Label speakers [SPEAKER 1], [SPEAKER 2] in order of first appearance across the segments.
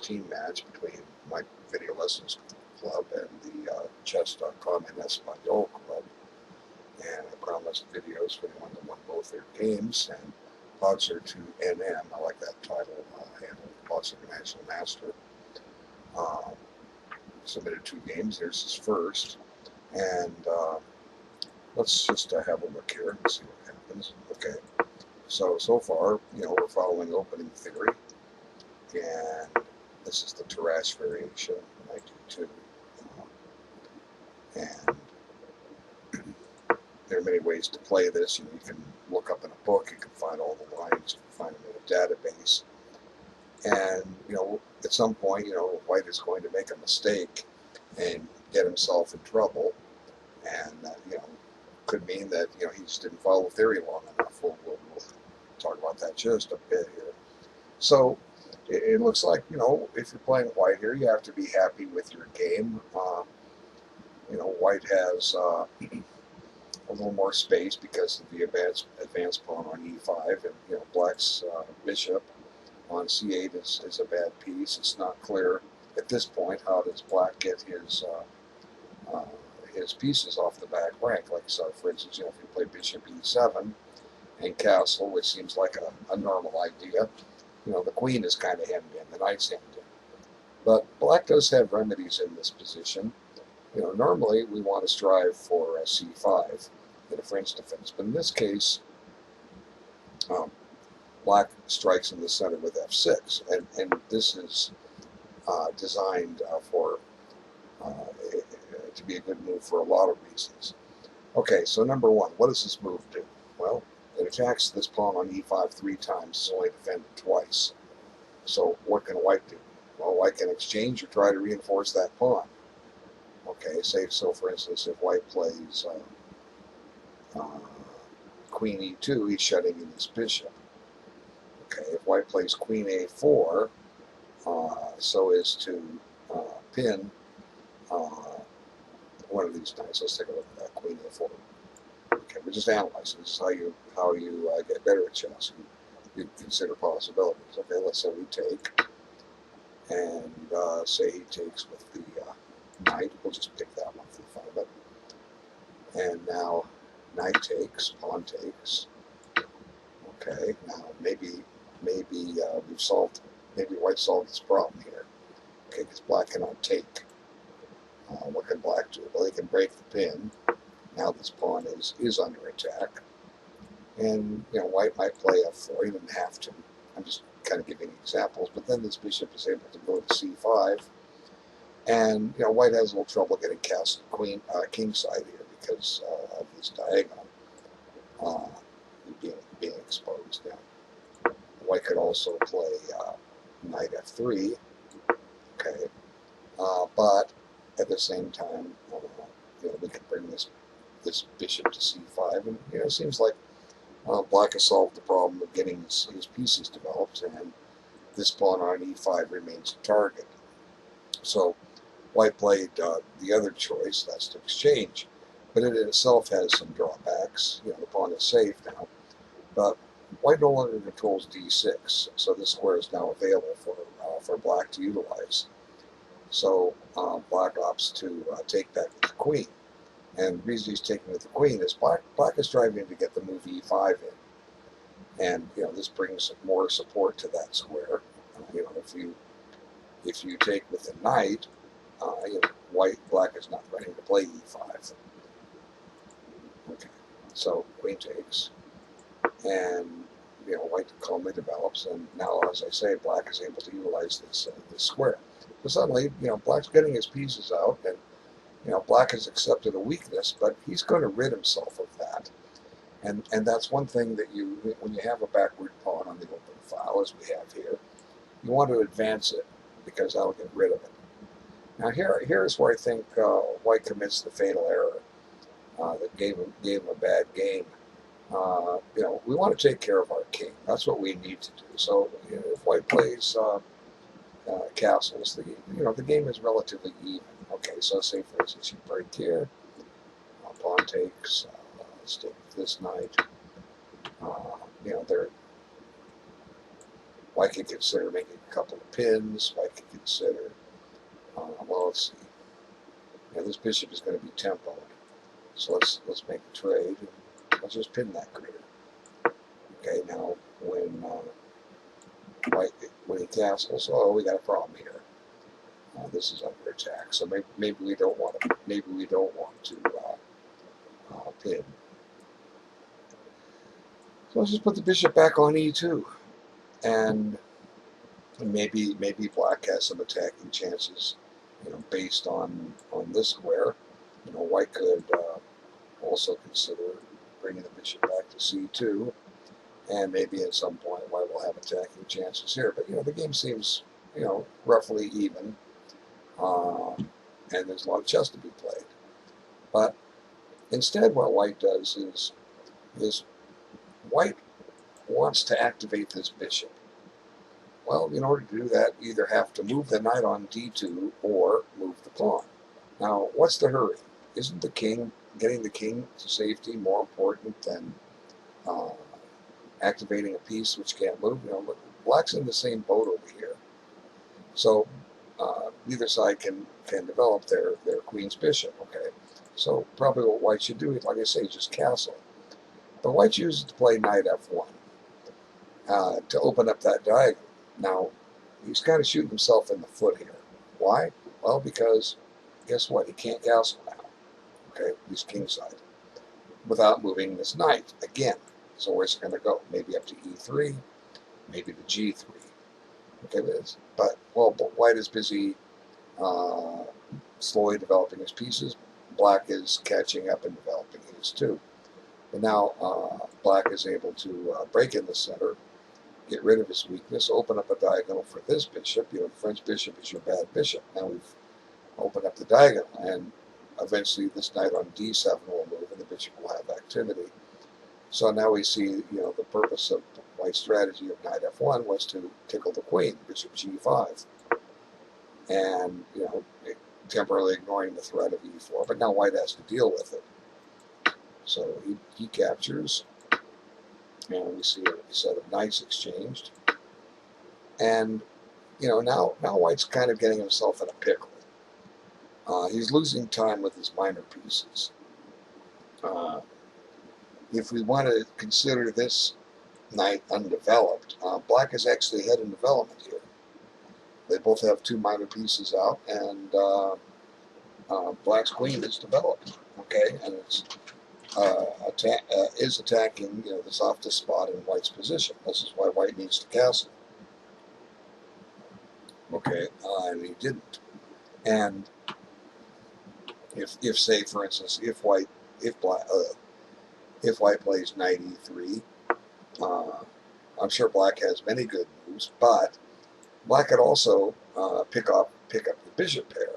[SPEAKER 1] team match between my video lessons club and the chess.com and Español club. And I promised videos for anyone that won both their games. And patzertoNM, I like that title, handle Patzer International Master, submitted 2 games. Here's his first. And let's just have a look here and see what happens. Okay. So far, we're following opening theory. And this is the Tarrasch variation, Nd2. And there are many ways to play this. You can look up in a book, you can find all the lines, you can find them in a database. And, at some point, White is going to make a mistake and get himself in trouble. And, could mean that, he just didn't follow theory long enough. We'll talk about that just a bit here. So, it looks like, if you're playing White here, you have to be happy with your game. White has a little more space because of the advanced pawn on e5, and Black's bishop on c8 is a bad piece. It's not clear at this point how does Black get his pieces off the back rank. Like so, for instance, if you play bishop e7 and castle, which seems like a normal idea, the queen is kind of hemmed in, the knight's hemmed in. But Black does have remedies in this position. Normally we want to strive for c5 in a French defense, but in this case, Black strikes in the center with f6, and this is designed to be a good move for a lot of reasons. Okay, so number one, what does this move do? Well, it attacks this pawn on e5 3 times, it's only defended twice. So what can White do? Well, White can exchange or try to reinforce that pawn. Okay, so for instance, if White plays queen e2, he's shutting in his bishop. Okay, if White plays queen a4, so as to pin one of these knights. Let's take a look at that, queen a4. Okay, we're just analyzing. This is how you get better at chess. You consider possibilities. Okay, let's say we take, and say he takes with the knight. We'll just pick that one for the fun of it. And now knight takes, pawn takes. Okay, now maybe White solved this problem here. Okay, because Black cannot take. What can Black do? Well, he can break the pin. Now this pawn is under attack. And, White might play f4. He didn't have to. I'm just kind of giving examples. But then this bishop is able to go to c5. And, White has a little trouble getting cast king side here because of this diagonal being exposed. Now, White could also play knight f3. Okay. But at the same time, we could bring this bishop to c5. And, it seems like Black has solved the problem of getting his pieces developed, and this pawn on e5 remains a target. So White played the other choice, that's to exchange, but it itself has some drawbacks. The pawn is safe now, but White no longer controls d6, so this square is now available for Black to utilize. So Black opts to take back with the queen. And the reason he's taking with the queen is Black is striving to get the move e5 in. And, this brings more support to that square. If you take with the knight, Black is not ready to play e5. Okay, so queen takes. And, White calmly develops. And now, as I say, Black is able to utilize this square. So suddenly, Black's getting his pieces out, and Black has accepted a weakness, but he's going to rid himself of that. And that's one thing that when you have a backward pawn on the open file, as we have here, you want to advance it because that'll get rid of it. Now here's where I think White commits the fatal error that gave him a bad game. We want to take care of our king. That's what we need to do. So if White plays castles, the game is relatively even. Okay, so say for instance you break here, pawn takes, let's take this knight. White could consider making a couple of pins. White could consider, well, let's see. Now this bishop is going to be tempoed. So let's make a trade. And let's just pin that critter. Okay, now when when he castles, oh, we got a problem here. This is under attack, so maybe we don't want to. Maybe we don't want to pin. So let's just put the bishop back on E2, and maybe Black has some attacking chances. Based on this square. White could also consider bringing the bishop back to C2. And maybe at some point White will have attacking chances here. But, the game seems, roughly even. And there's a lot of chess to be played. But instead what White does is White wants to activate this bishop. Well, in order to do that, you either have to move the knight on D2 or move the pawn. Now, what's the hurry? Isn't getting the king to safety more important than activating a piece which can't move? Look, Black's in the same boat over here. So neither side can develop their queen's bishop. Okay, so probably what White should do is, like I say, just castle. But White chooses to play knight F1 to open up that diagonal. Now, he's kind of shooting himself in the foot here. Why? Well, because guess what? He can't castle now. Okay, he's kingside without moving this knight again. So where's it going to go? Maybe up to E3, maybe to G3. Okay, but White is busy slowly developing his pieces. Black is catching up and developing his too. But now Black is able to break in the center, get rid of his weakness, open up a diagonal for this bishop. The French bishop is your bad bishop. Now we've opened up the diagonal, and eventually this knight on D7 will move, and the bishop will have activity. So now we see, the purpose of White's strategy of knight F1 was to tickle the queen, bishop G5, and temporarily ignoring the threat of E4. But now White has to deal with it. So he captures, and we see a set of knights exchanged, and now White's kind of getting himself in a pickle. He's losing time with his minor pieces. If we want to consider this knight undeveloped, Black is actually ahead in development here. They both have two minor pieces out, and Black's queen is developed. Okay, and it's is attacking the softest spot in White's position. This is why White needs to castle. Okay, and he didn't. And if say for instance if White plays knight E3, I'm sure Black has many good moves, but Black could also pick up the bishop pair,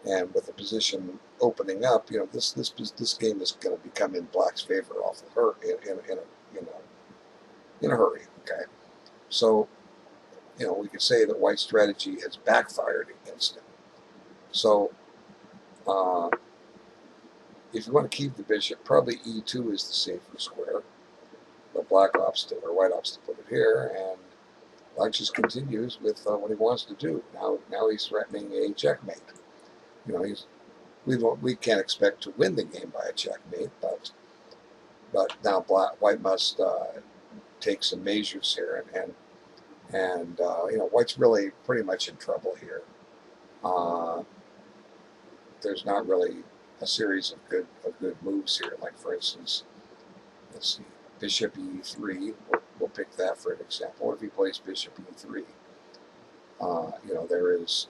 [SPEAKER 1] and with the position opening up, this game is going to become in Black's favor off of her in a hurry. Okay, so we could say that White's strategy has backfired against him. So if you want to keep the bishop, probably E2 is the safer square. But White opts to put it here, and Black just continues with what he wants to do. Now he's threatening a checkmate. We can't expect to win the game by a checkmate, but now White must take some measures here, and White's really pretty much in trouble here. There's not really a series of good moves here. Like for instance, let's see, bishop E3. We'll pick that for an example. What if he plays bishop E3? There is,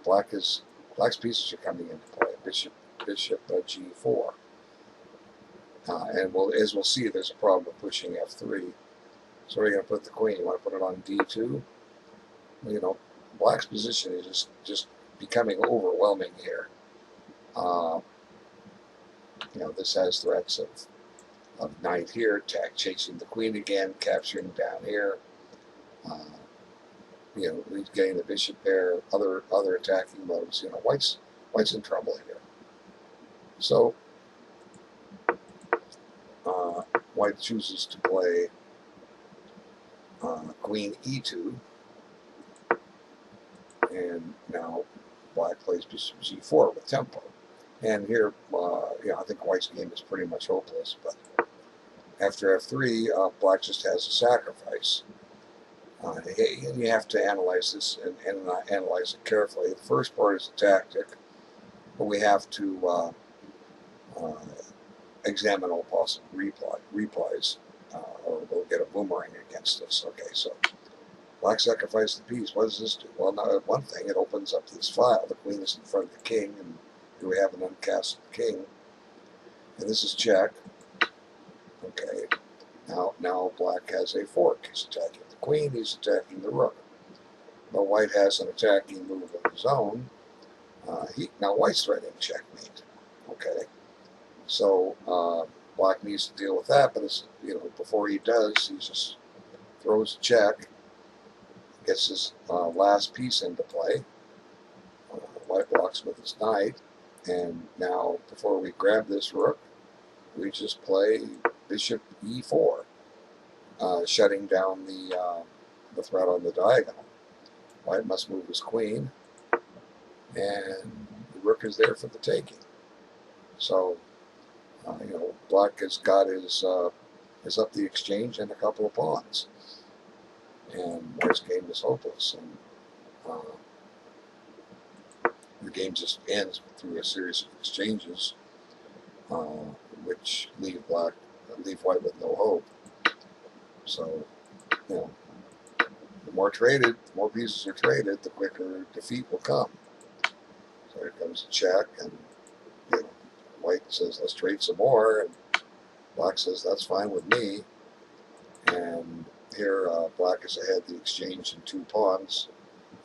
[SPEAKER 1] Black's pieces are coming into play. Bishop G4. And as we'll see, there's a problem with pushing F3. So where are you going to put the queen? You want to put it on D2? Black's position is just becoming overwhelming here. This has threats of knight here, chasing the queen again, capturing down here. He's getting the bishop pair, other attacking moves. White's in trouble here. So White chooses to play queen E2, and now black plays bishop G4 with tempo. And here, I think white's game is pretty much hopeless, but after F3, black just has a sacrifice. And you have to analyze this and analyze it carefully. The first part is a tactic, but we have to examine all possible replies, or we'll get a boomerang against us. Okay, so black sacrificed the piece. What does this do? Well, now one thing, it opens up this file. The queen is in front of the king, and here we have an uncastled king, and this is check. Okay, now black has a fork. He's attacking the queen. He's attacking the rook. But white has an attacking move of his own. Now white's threatening checkmate. Okay, so black needs to deal with that, but before he does, he just throws a check, gets his last piece into play. White blocks with his knight, and now before we grab this rook, we just play bishop E4, shutting down the threat on the diagonal. White must move his queen, and the rook is there for the taking. So, black has got his up the exchange and a couple of pawns, and white's game is hopeless, and the game just ends through a series of exchanges, which leave white with no hope. So, the more pieces are traded, the quicker defeat will come. So here comes a check, and white says, let's trade some more, and black says, that's fine with me. And here black is ahead the exchange in 2 pawns,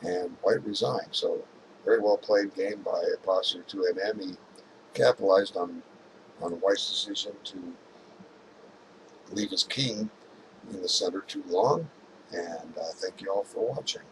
[SPEAKER 1] and white resigns. So very well played game by patzertoNM. He capitalized on white's decision to leave his king in the center too long, and thank you all for watching.